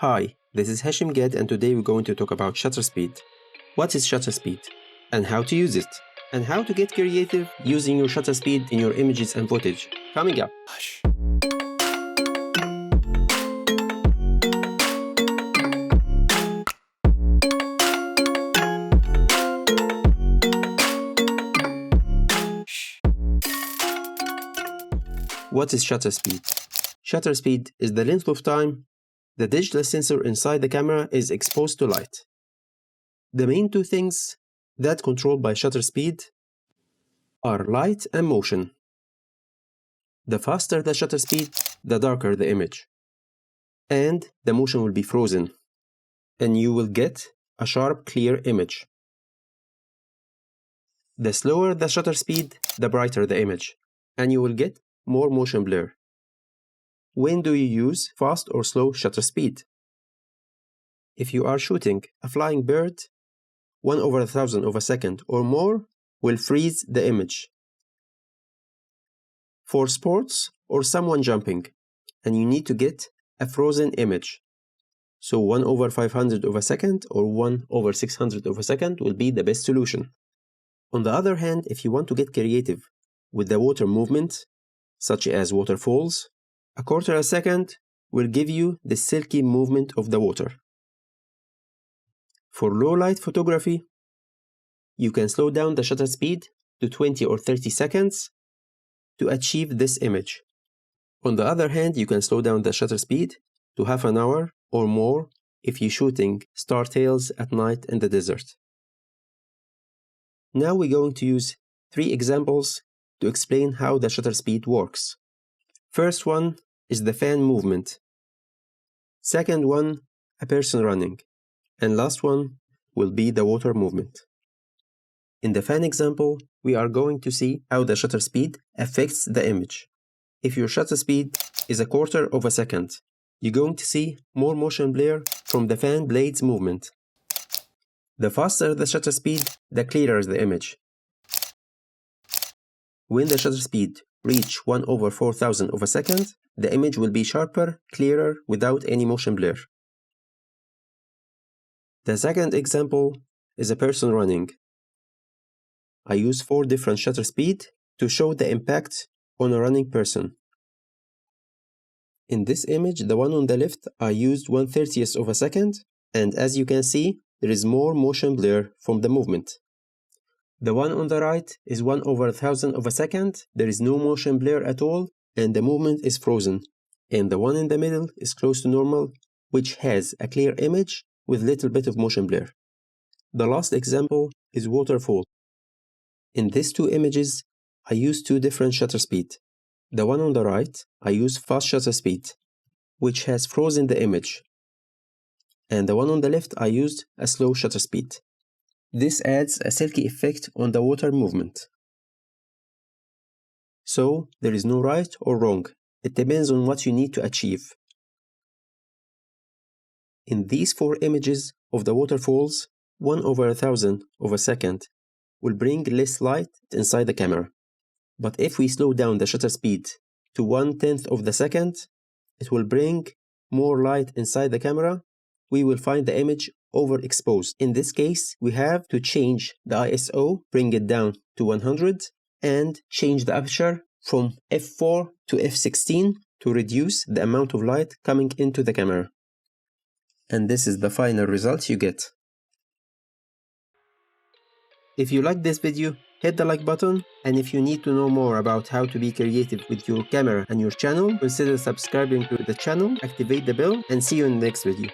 Hi, this is HASHIM GAAD and today we're going to talk about shutter speed. What is shutter speed? And how to use it? And how to get creative using your shutter speed in your images and footage. Coming up. What is shutter speed? Shutter speed is the length of time the digital sensor inside the camera is exposed to light. The main two things that controlled by shutter speed are light and motion. The faster the shutter speed, the darker the image. And the motion will be frozen. And you will get a sharp, clear image. The slower the shutter speed, the brighter the image. And you will get more motion blur. When do you use fast or slow shutter speed? If you are shooting a flying bird, 1/1000 of a second or more will freeze the image. For sports or someone jumping, and you need to get a frozen image. So 1/500 of a second or 1/600 of a second will be the best solution. On the other hand, if you want to get creative with the water movement, such as waterfalls, 1/4 second will give you the silky movement of the water. For low light photography, you can slow down the shutter speed to 20 or 30 seconds to achieve this image. On the other hand, you can slow down the shutter speed to half an hour or more if you're shooting star tails at night in the desert. Now we're going to use 3 examples to explain how the shutter speed works. First one is the fan movement. Second one, a person running. And last one will be the water movement. In the fan example, we are going to see how the shutter speed affects the image. If your shutter speed is 1/4 second, you're going to see more motion blur from the fan blade's movement. The faster the shutter speed, the clearer the image. When the shutter speed reach 1/4000 of a second, the image will be sharper, clearer, without any motion blur. The second example is a person running. I use 4 different shutter speed to show the impact on a running person. In this image, the one on the left, I used 1/30th of a second, and as you can see, there is more motion blur from the movement. The one on the right is 1/1000 of a second, there is no motion blur at all, and the movement is frozen. And the one in the middle is close to normal, which has a clear image with little bit of motion blur. The last example is waterfall. In these 2 images, I use 2 different shutter speed. The one on the right, I use fast shutter speed, which has frozen the image. And the one on the left, I used a slow shutter speed. This adds a silky effect on the water movement. So, there is no right or wrong. It depends on what you need to achieve. In these 4 images of the waterfalls, 1/1000 of a second will bring less light inside the camera. But if we slow down the shutter speed to 1/10 of the second, it will bring more light inside the camera. We will find the image overexposed. In this case, we have to change the ISO, bring it down to 100, and change the aperture from f4 to f16 to reduce the amount of light coming into the camera. And this is the final result you get. If you like this video, hit the like button, and if you need to know more about how to be creative with your camera and your channel, consider subscribing to the channel, activate the bell, and see you in the next video.